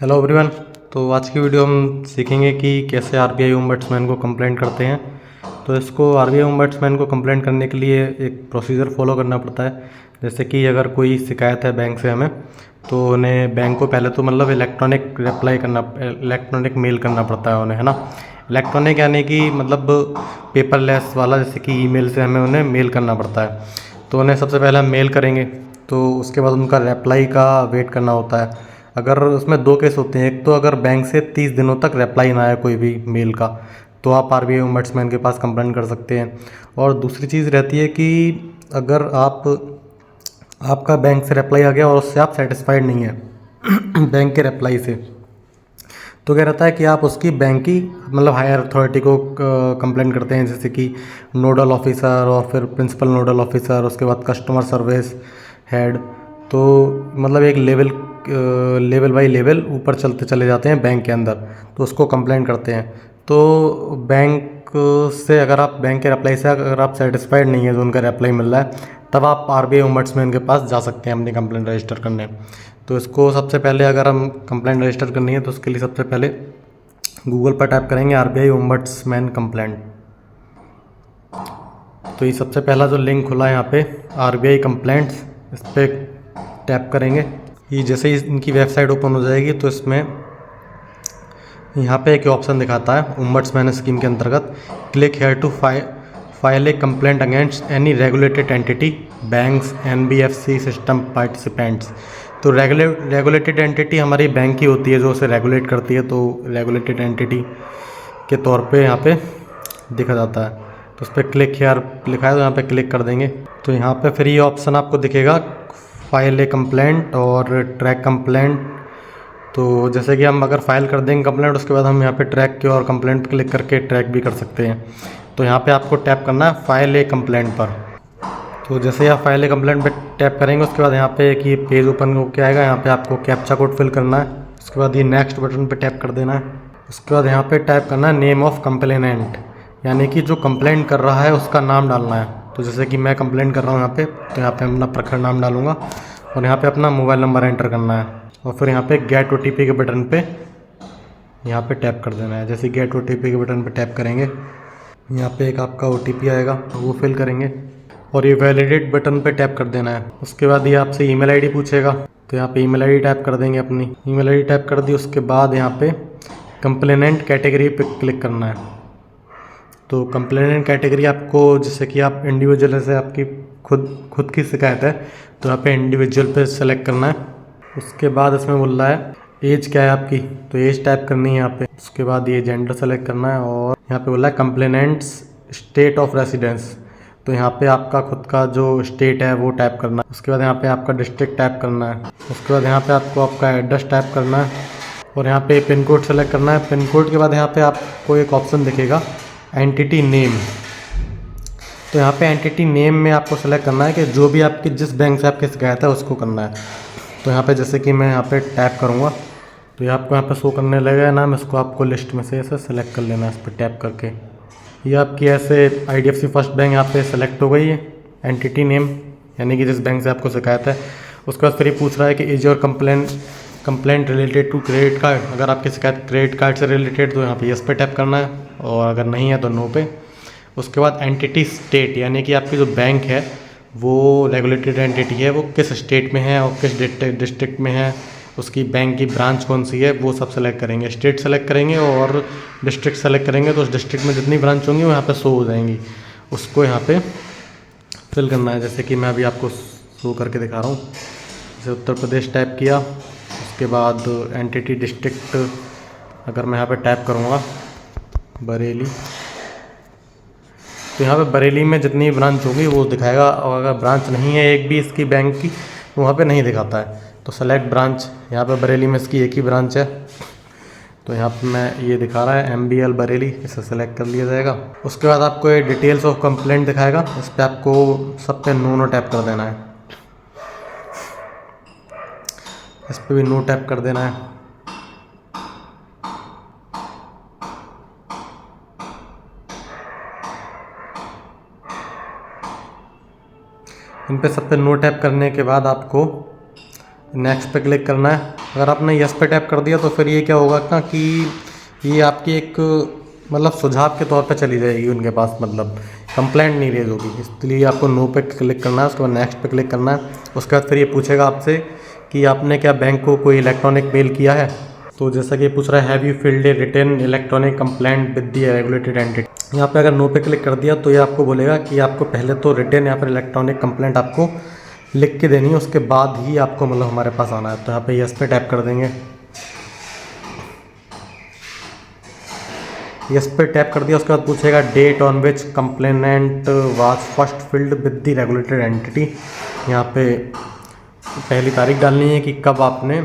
Hello everyone. तो आज की वीडियो हम सीखेंगे कि कैसे आरबीआई ओम्बड्समैन को कंप्लेंट करते हैं। तो इसको आरबीआई ओम्बड्समैन को कंप्लेंट करने के लिए एक प्रोसीजर फॉलो करना पड़ता है। जैसे कि अगर कोई शिकायत है बैंक से हमें, तो उन्हें बैंक को पहले तो मतलब इलेक्ट्रॉनिक मेल करना पड़ता है उन्हें, है ना। इलेक्ट्रॉनिक यानी कि मतलब पेपरलेस वाला, जैसे कि ईमेल से हमें उन्हें मेल करना पड़ता है। तो उन्हें सबसे पहले हम मेल करेंगे, तो उसके बाद उनका रिप्लाई का वेट करना होता है। अगर उसमें दो केस होते हैं, एक तो अगर बैंक से 30 दिनों तक रिप्लाई ना आए कोई भी मेल का, तो आप आरबीआई ओम्बड्समैन के पास कंप्लेंट कर सकते हैं। और दूसरी चीज़ रहती है कि अगर आपका बैंक से रिप्लाई आ गया और उससे आप सेटिस्फाइड नहीं है बैंक के रिप्लाई से, तो क्या रहता है कि आप उसकी बैंक की मतलब हायर अथॉरिटी को कंप्लेंट करते हैं, जैसे कि नोडल ऑफिसर और फिर प्रिंसिपल नोडल ऑफिसर, उसके बाद कस्टमर सर्विस हेड। तो मतलब एक लेवल बाय लेवल ऊपर चलते चले जाते हैं बैंक के अंदर, तो उसको कंप्लेंट करते हैं। तो बैंक से अगर आप बैंक के रिप्लाई से अगर आप सेटिस्फाइड नहीं है जो उनका रिप्लाई मिल रहा है, तब आप आरबीआई ओम्बड्समैन के पास जा सकते हैं अपनी कंप्लेंट रजिस्टर करने। तो इसको सबसे पहले अगर हम कंप्लेंट रजिस्टर करनी है, तो उसके लिए सबसे पहले गूगल पर टाइप करेंगे आरबीआई ओम्बड्समैन कंप्लेंट। तो ये सबसे पहला जो लिंक खुला है यहाँ पे आरबीआई कंप्लेंट्स, इस पर टैप करेंगे। ये जैसे ही इनकी वेबसाइट ओपन हो जाएगी, तो इसमें यहाँ पे एक ऑप्शन दिखाता है ओम्बड्समैन स्कीम के अंतर्गत, click here to file a complaint against any regulated entity, banks, NBFC system participants. तो रेगुलेटेड एंटिटी हमारी बैंक की होती है जो उसे रेगुलेट करती है, तो रेगुलेटेड एंटिटी के तौर पे यहाँ पे दिखा जाता है। तो उस पर क्लिक हेयर लिखा है, तो यहाँ पे क्लिक कर देंगे। तो यहाँ पे फिर ये ऑप्शन आपको दिखेगा, फाइल ए कंप्लेंट और ट्रैक कंप्लेंट। तो जैसे कि हम अगर फाइल कर देंगे कंप्लेंट, उसके बाद हम यहाँ पे ट्रैक के और कंप्लेंट क्लिक करके ट्रैक भी कर सकते हैं। तो यहाँ पे आपको टैप करना है फाइल ए कंप्लेंट पर। तो जैसे आप फाइल ए कंप्लेंट पे टैप करेंगे, उसके बाद यहाँ पे एक ये पेज ओपन होकर आएगा। यहाँ पे आपको कैप्चा कोड फिल करना है, उसके बाद ये नेक्स्ट बटन पे टैप कर देना है। उसके बाद यहाँ पे टाइप करना है नेम ऑफ कंप्लेनेंट, यानी कि जो कंप्लेंट कर रहा है उसका नाम डालना है। तो जैसे कि मैं कंप्लेंट कर रहा हूँ यहाँ पे, तो यहाँ पे अपना प्रखर नाम डालूंगा और यहाँ पे अपना मोबाइल नंबर एंटर करना है। और फिर यहाँ पे गेट ओटीपी के बटन पे यहाँ पे टैप कर देना है। जैसे गेट ओटीपी के बटन पे टैप करेंगे, यहाँ पे एक आपका ओटीपी आएगा, वो फिल करेंगे और ये वैलिडेट बटन पे टैप कर देना है। उसके बाद ये आपसे ईमेल आईडी पूछेगा, तो यहाँ पे ईमेल आईडी टाइप कर देंगे, अपनी ईमेल आईडी टाइप कर दी। उसके बाद यहाँ पे कंप्लेनेंट कैटेगरी पे क्लिक करना है। तो कंप्लेनेंट कैटेगरी आपको, जैसे कि आप इंडिविजुअल से आपकी खुद की शिकायत है, तो यहाँ पे इंडिविजुअल पे सेलेक्ट करना है। उसके बाद इसमें बोल रहा है एज क्या है आपकी, तो एज टाइप करनी है यहाँ पे। उसके बाद ये जेंडर सेलेक्ट करना है और यहाँ पे बोल रहा है कंप्लेनेंट्स स्टेट ऑफ रेसिडेंस, तो यहाँ पे आपका खुद का जो स्टेट है वो टाइप करना है। उसके बाद यहाँ पे आपका डिस्ट्रिक्ट टाइप करना है। उसके बाद यहाँ पे आपको आपका एड्रेस टाइप करना है और यहाँ पे पिन कोड सेलेक्ट करना है। पिन कोड के बाद यहाँ पे आपको एक ऑप्शन दिखेगा एंटिटी नेम। तो यहाँ पे एंटिटी नेम में आपको सेलेक्ट करना है कि जो भी आपकी जिस बैंक से आपकी शिकायत है उसको करना है। तो यहाँ पे जैसे कि मैं यहाँ पे टैप करूँगा, तो ये आपको यहाँ पे शो करने लगेगा नाम, इसको आपको लिस्ट में से ऐसे सेलेक्ट कर लेना है इस पर टैप करके। ये आपकी ऐसे आईडीएफसी फर्स्ट बैंक यहाँ पे सेलेक्ट हो गई है, एंटिटी नेम यानी कि जिस बैंक से आपको शिकायत है। उसके बाद फिर ये पूछ रहा है कि is your complaint related to credit card. अगर आपकी शिकायत क्रेडिट कार्ड से रिलेटेड, तो यहाँ पे यस पे टैप करना है और अगर नहीं है तो नो पे। उसके बाद एंटिटी स्टेट, यानी कि आपकी जो बैंक है वो रेगुलेटेड एंटिटी है, वो किस स्टेट में है और किस डिस्ट्रिक्ट में है, उसकी बैंक की ब्रांच कौन सी है, वो सब सेलेक्ट करेंगे। स्टेट सेलेक्ट करेंगे और डिस्ट्रिक्ट सेलेक्ट करेंगे, तो उस डिस्ट्रिक्ट में जितनी ब्रांच होंगी वो यहाँ पे शो हो जाएंगी, उसको यहाँ पे फिल करना है। जैसे कि मैं अभी आपको शो करके दिखा रहा हूँ। जैसे उत्तर प्रदेश टाइप किया, उसके बाद एंटिटी डिस्ट्रिक्ट अगर मैं यहाँ पे टाइप करूँगा बरेली, तो यहाँ पे बरेली में जितनी ब्रांच होगी वो दिखाएगा, और अगर ब्रांच नहीं है एक भी इसकी बैंक की, तो वहाँ पे नहीं दिखाता है। तो सेलेक्ट ब्रांच, यहाँ पे बरेली में इसकी एक ही ब्रांच है, तो यहाँ पे मैं ये दिखा रहा है MBL बरेली, इसे सेलेक्ट कर लिया जाएगा। उसके बाद आपको ये डिटेल्स ऑफ कंप्लेंट दिखाएगा, इस पर आपको सब पे नो टैप कर देना है, इस पर भी नो टैप कर देना है। इन पे सब पे नो टैप करने के बाद आपको नेक्स्ट पे क्लिक करना है। अगर आपने यस पे टैप कर दिया तो फिर ये क्या होगा ना कि ये आपकी एक मतलब सुझाव के तौर पे चली जाएगी उनके पास, मतलब कंप्लेंट नहीं रेज होगी। इसलिए आपको नो पे क्लिक करना है, उसके बाद नेक्स्ट पे क्लिक करना है। उसके बाद फिर ये पूछेगा आपसे कि आपने क्या बैंक को कोई इलेक्ट्रॉनिक मेल किया है। तो जैसा कि ये पूछ रहा है, have you filed a written electronic complaint with the regulated entity. यहाँ पे अगर नो पे क्लिक कर दिया तो ये आपको बोलेगा कि आपको पहले तो रिटन या फिर इलेक्ट्रॉनिक कंप्लेंट आपको लिख के देनी है, उसके बाद ही आपको मतलब हमारे पास आना है। तो यहाँ पे यस पे टैप कर देंगे। यस पे टैप कर दिया, उसके बाद पूछेगा date on which complainant was first filed with the regulated entity. यहाँ पे पहली तारीख डालनी है कि कब आपने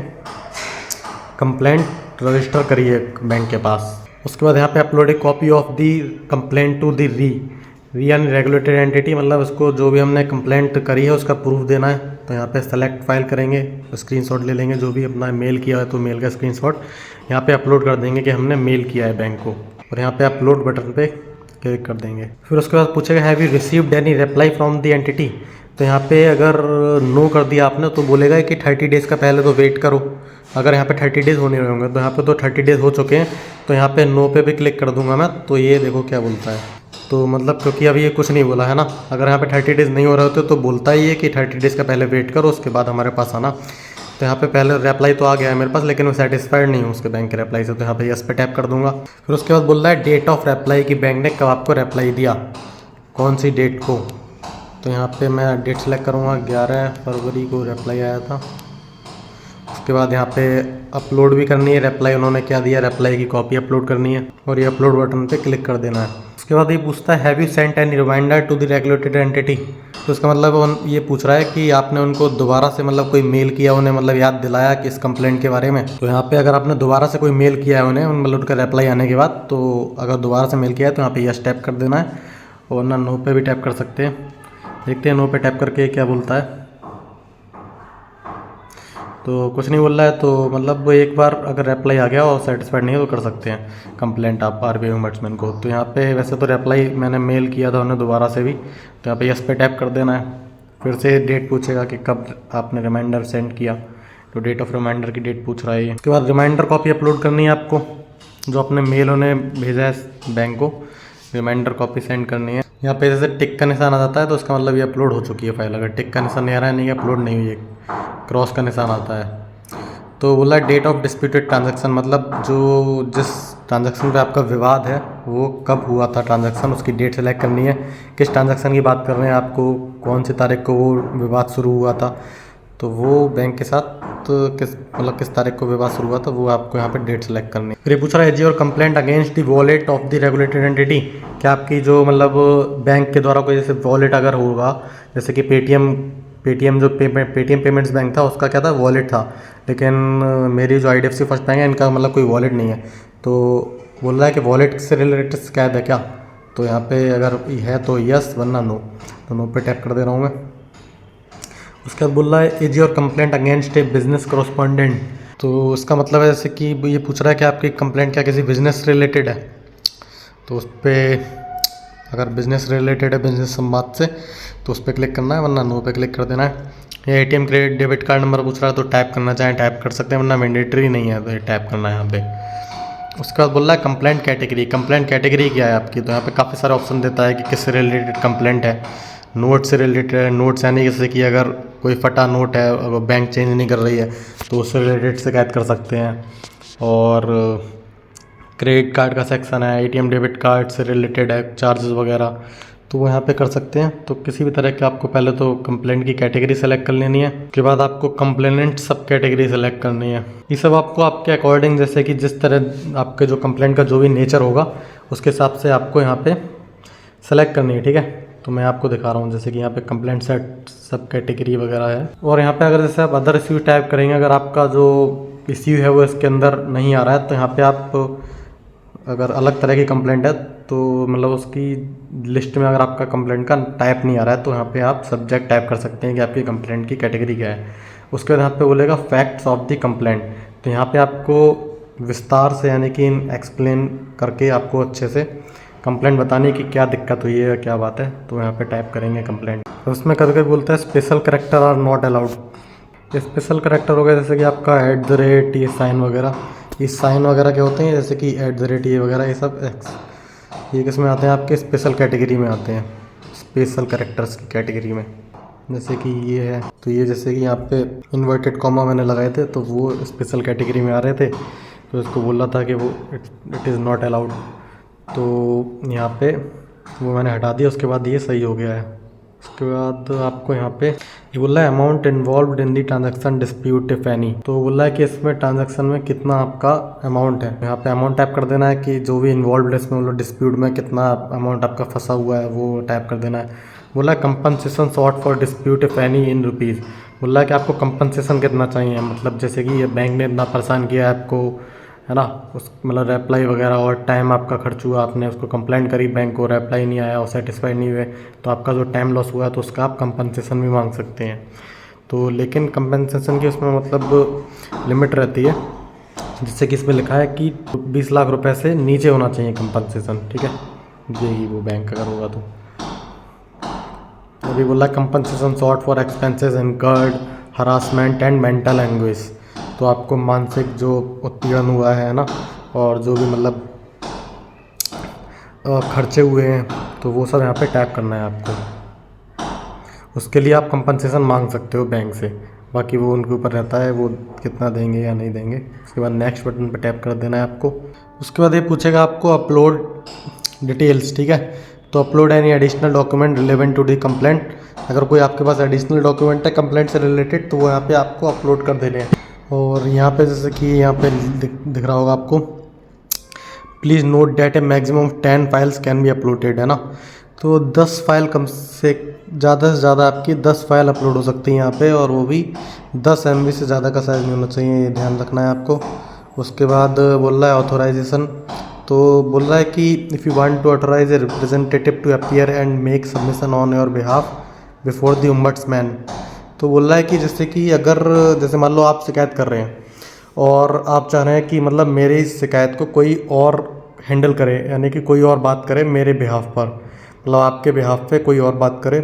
कंप्लेंट रजिस्टर करी है बैंक के पास। उसके बाद यहाँ पे upload a copy of the complaint to the RE यानी रेगुलेटेड एंटिटी, मतलब उसको जो भी हमने कंप्लेंट करी है उसका प्रूफ देना है। तो यहाँ पे सेलेक्ट फाइल करेंगे, स्क्रीनशॉट ले लेंगे, जो भी अपना मेल किया है तो मेल का स्क्रीनशॉट यहाँ पे अपलोड कर देंगे कि हमने मेल किया है बैंक को, और यहाँ पे अपलोड बटन पे क्लिक कर देंगे। फिर उसके बाद पूछेगा have you received any reply from the entity. तो यहाँ पे अगर नो कर दिया आपने तो बोलेगा कि 30 डेज़ का पहले तो वेट करो। अगर यहाँ पे 30 डेज़ होने होंगे तो यहाँ पे तो 30 डेज़ हो चुके हैं, तो यहाँ पे नो पे भी क्लिक कर दूंगा मैं। तो ये देखो क्या बोलता है, तो मतलब क्योंकि अभी ये कुछ नहीं बोला है ना, अगर यहाँ पे 30 डेज़ नहीं हो रहे होते तो बोलता ही है कि 30 डेज़ का पहले वेट करो, उसके बाद हमारे पास आना। तो यहाँ पे पहले रिप्लाई तो आ गया है मेरे पास, लेकिन मैं सेटिस्फाइड नहीं हूँ उसके बैंक के रिप्लाई से, तो यहाँ पे यस पे टैप कर दूंगा। फिर उसके बाद बोल रहा है डेट ऑफ रिप्लाई कि बैंक ने कब आपको रिप्लाई दिया, कौन सी डेट को। तो यहाँ पे मैं डेट सेलेक्ट करूँगा, 11 फरवरी को रिप्लाई आया था। उसके बाद यहाँ पे अपलोड भी करनी है रिप्लाई, उन्होंने क्या दिया, रिप्लाई की कॉपी अपलोड करनी है, और ये अपलोड बटन पे क्लिक कर देना है। उसके बाद ये पूछता है have you sent any reminder to the regulated entity. तो इसका मतलब ये पूछ रहा है कि आपने उनको दोबारा से मतलब कोई मेल किया, उन्हें मतलब याद दिलाया कि इस कंप्लेंट के बारे में। तो यहाँ पे अगर आपने दोबारा से कोई मेल किया है उन्हें, मतलब उनका रिप्लाई आने के बाद, तो अगर दोबारा से मेल किया है तो यहाँ पे यस टैप कर देना है, और ना नो पे भी टैप कर सकते हैं। देखते हैं नो पे टैप करके क्या बोलता है। तो कुछ नहीं बोल रहा है, तो मतलब वो एक बार अगर रिप्लाई आ गया और सेटिस्फाइड नहीं है तो कर सकते हैं कंप्लेंट आप आरबीआई ओम्बड्समैन को। तो यहाँ पे वैसे तो रिप्लाई मैंने मेल किया था उन्हें दोबारा से भी, तो यहाँ पे यस पे टैप कर देना है। फिर से डेट पूछेगा कि कब आपने रिमाइंडर सेंड किया, तो डेट ऑफ रिमाइंडर की डेट पूछ रहा है ये। उसके बाद रिमाइंडर कॉपी अपलोड करनी है आपको, जो अपने मेल उन्हें भेजा है बैंक को, रिमाइंडर कॉपी सेंड करनी है। यहाँ पे जैसे टिक का निशान आ जाता है तो उसका मतलब ये अपलोड हो चुकी है फाइल। अगर टिक का निशान नहीं आ रहा है, नहीं अपलोड नहीं हुई है, क्रॉस का निशान आता है। तो बोला डेट ऑफ डिस्प्यूटेड ट्रांजैक्शन, मतलब जो जिस ट्रांजैक्शन पे आपका विवाद है वो कब हुआ था ट्रांजैक्शन, उसकी डेट सेलेक्ट करनी है। किस ट्रांजैक्शन की बात कर रहे हैं आपको, कौन सी तारीख को वो विवाद शुरू हुआ था, तो वो बैंक के साथ किस तारीख को विवाद शुरू हुआ था, वो आपको यहाँ पे डेट सेलेक्ट करनी है। फिर ये पूछ रहा है is your complaint against the wallet of the regulated entity. क्या आपकी जो मतलब बैंक के द्वारा कोई जैसे वॉलेट अगर होगा, जैसे कि पेटीएम जो पेटीएम पेमेंट्स बैंक था उसका क्या था, वॉलेट था, लेकिन मेरी जो IDFC फर्स्ट बैंक है इनका मतलब कोई वॉलेट नहीं है। तो बोल रहा है कि वॉलेट से रिलेटेड शिकायत है क्या। तो यहाँ पे अगर है तो यस, वरना नो। तो नो पे टैप कर दे रहा हूँ मैं। उसके बाद बोल रहा है is your complaint against A business correspondent. तो इसका मतलब है जैसे कि ये पूछ रहा है कि आपकी कंप्लेंट क्या किसी बिजनेस रिलेटेड है। तो उस पर अगर बिजनेस रिलेटेड है, बिजनेस संवाद से, तो उस पर क्लिक करना है, वरना नो पे क्लिक कर देना है। ये ATM credit debit card number पूछ रहा है तो टैप करना चाहें टैप कर सकते हैं, वरना मैंडेटरी नहीं है तो ये टैप करना है यहाँ पे। उसके बाद बोल रहा है कंप्लेंट कैटेगरी। कंप्लेंट कैटेगरी क्या है आपकी, तो यहाँ पे काफ़ी सारे ऑप्शन देता है कि किससे रिलेटेड कंप्लेंट है। नोट से रिलेटेड है, नोट्स यानी जैसे कि अगर कोई फटा नोट है, अगर बैंक चेंज नहीं कर रही है तो उससे रिलेटेड शिकायत कर सकते हैं। और क्रेडिट कार्ड का सेक्शन है, ATM डेबिट कार्ड से रिलेटेड है, चार्जेस वगैरह, तो वो यहाँ पे कर सकते हैं। तो किसी भी तरह के आपको पहले तो कंप्लेंट की कैटेगरी सेलेक्ट कर लेनी है, उसके बाद आपको कंप्लेनेंट सब कैटेगरी सेलेक्ट करनी है। ये सब आपको आपके अकॉर्डिंग, जैसे कि जिस तरह आपके जो कंप्लेंट का जो भी नेचर होगा उसके हिसाब से आपको यहाँ पे सेलेक्ट करनी है, ठीक है। तो मैं आपको दिखा रहा हूँ, जैसे कि यहाँ पे कंप्लेंट सेट सब कैटेगरी वगैरह है। और यहाँ पे अगर जैसे आप अदर इश्यू टाइप करेंगे, अगर आपका जो इश्यू है वो इसके अंदर नहीं आ रहा है, तो यहाँ पे आप अगर अलग तरह की कंप्लेंट है तो मतलब उसकी लिस्ट में अगर आपका कंप्लेंट का टाइप नहीं आ रहा है तो यहाँ पे आप सब्जेक्ट टाइप कर सकते हैं कि आपकी कंप्लेंट की कैटेगरी क्या है। उसके बाद यहाँ पे बोलेगा फैक्ट्स ऑफ द कंप्लेंट। तो यहाँ पे आपको विस्तार से यानी कि एक्सप्लेन करके आपको अच्छे से कंप्लेंट बतानी कि क्या दिक्कत हुई है, क्या बात है। तो यहाँ पे टाइप करेंगे कंप्लेंट। तो उसमें कभी कभी बोलता है special character are not allowed. Special character हो गया जैसे कि आपका @ ये साइन वगैरह, ये साइन वगैरह क्या होते हैं, जैसे कि @ ये वगैरह, ये सब ये किस में आते हैं, आपके स्पेशल कैटेगरी में आते हैं, स्पेशल करैक्टर्स की कैटेगरी में। जैसे कि ये है, तो ये जैसे कि यहाँ पे इन्वर्टेड कॉमा मैंने लगाए थे तो वो स्पेशल कैटेगरी में आ रहे थे, तो इसको बोल रहा था कि वो इट इज़ नॉट अलाउड, तो यहाँ पे वो मैंने हटा दिया। उसके बाद ये सही हो गया है। उसके बाद आपको यहाँ पे ये बोल रहा है amount involve in the transaction dispute if any, तो बोल रहा है कि इसमें ट्रांजैक्शन में कितना आपका अमाउंट है। यहाँ पे अमाउंट टाइप कर देना है कि जो भी इन्वॉल्व है इसमें, मतलब डिस्प्यूट में कितना अमाउंट आपका फंसा हुआ है वो टाइप कर देना है। बोला है compensation short for dispute if any in rupees, बोला है कि आपको कंपनसेशन कितना चाहिए, मतलब जैसे कि ये बैंक ने इतना परेशान किया है आपको, है ना, उस मतलब रेप्लाई वगैरह और टाइम आपका खर्च हुआ, आपने उसको कंप्लेंट करी बैंक को, रेप्लाई नहीं आया और सेटिस्फाइड नहीं हुए, तो आपका जो टाइम लॉस हुआ है तो उसका आप कंपनसेशन भी मांग सकते हैं। तो लेकिन कंपनसेशन की उसमें मतलब लिमिट रहती है, जिससे कि इसमें लिखा है कि 20 लाख रुपए से नीचे होना चाहिए कंपनसेशन, ठीक है, यही वो बैंक अगर होगा तो। अभी बोला compensation short for expenses incurred harassment and mental anguish, तो आपको मानसिक जो उत्पीड़न हुआ है ना, और जो भी मतलब खर्चे हुए हैं तो वो सब यहाँ पे टैप करना है आपको। उसके लिए आप कंपनसेशन मांग सकते हो बैंक से, बाकी वो उनके ऊपर रहता है वो कितना देंगे या नहीं देंगे। उसके बाद नेक्स्ट बटन पे टैप कर देना है आपको। उसके बाद ये पूछेगा आपको अपलोड डिटेल्स, ठीक है, तो upload any additional document relevant to the complaint, अगर कोई आपके पास एडिशनल डॉक्यूमेंट है कंप्लेंट से रिलेटेड तो वो यहाँ पे आपको अपलोड कर देने हैं। और यहाँ पे जैसे कि यहाँ पे दिख रहा होगा आपको, please note that A maximum 10 files can be uploaded, है ना, तो 10 फाइल कम से ज़्यादा आपकी 10 फाइल अपलोड हो सकती है यहाँ पे, और वो भी 10 MB से ज़्यादा का साइज़ नहीं होना चाहिए, ये ध्यान रखना है आपको। उसके बाद बोल रहा है ऑथोराइजेशन, तो बोल रहा है कि if you want to authorise a representative to appear and make submission on your behalf before the ombudsman, तो बोल रहा है कि जैसे कि अगर जैसे मान लो आप शिकायत कर रहे हैं और आप चाह रहे हैं कि मतलब मेरी इस शिकायत को कोई और हैंडल करे, यानी कि कोई और बात करे मेरे बिहाफ पर, मतलब आपके बिहाफ पे कोई और बात करे,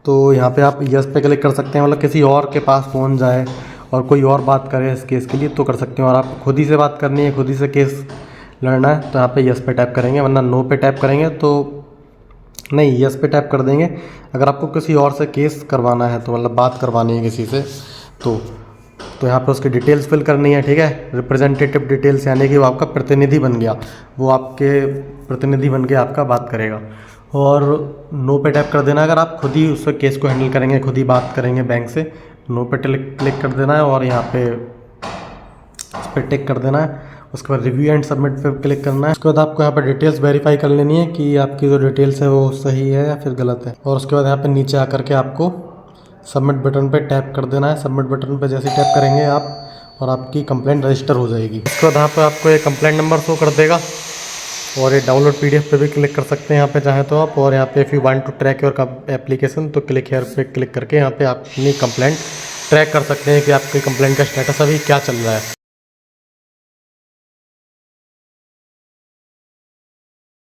तो यहाँ पे आप यस पे क्लिक कर सकते हैं, मतलब किसी और के पास फ़ोन जाए और कोई और बात करे इस केस के लिए तो कर सकते हैं। और आप खुद ही से बात करनी है, खुद ही से केस लड़ना है तो यहाँ पे यस पे टैप करेंगे, वरना नो पे टैप करेंगे तो नहीं, यस पे टैप कर देंगे। अगर आपको किसी और से केस करवाना है तो मतलब बात करवानी है किसी से तो यहाँ पे उसकी डिटेल्स फिल करनी है, ठीक है, रिप्रेजेंटेटिव डिटेल्स, यानी कि वो आपका प्रतिनिधि बन गया, वो आपके प्रतिनिधि बन के आपका बात करेगा। और नो पे टैप कर देना, अगर आप खुद ही उस केस को हैंडल करेंगे, खुद ही बात करेंगे बैंक से, नो पे क्लिक कर देना है और यहाँ पे इस पर टिक कर देना है। उसके बाद रिव्यू एंड सबमिट पे क्लिक करना है। उसके बाद आपको यहाँ पे डिटेल्स वेरीफाई कर लेनी है कि आपकी जो डिटेल्स है वो सही है या फिर गलत है। और उसके बाद यहाँ पे नीचे आकर के आपको सबमिट बटन पे टैप कर देना है। सबमिट बटन पे जैसे टैप करेंगे आप और आपकी कंप्लेंट रजिस्टर हो जाएगी। उसके बाद यहाँ पे आपको एक कंप्लेंट नंबर शो कर देगा और ये डाउनलोड PDF पे भी क्लिक कर सकते हैं यहाँ पे चाहे तो आप। और यहाँ पे if you want to track your application तो क्लिक हेयर पे क्लिक करके यहाँ पे आप अपनी कंप्लेंट ट्रैक कर सकते हैं कि आपकी कंप्लेंट का स्टेटस अभी क्या चल रहा है।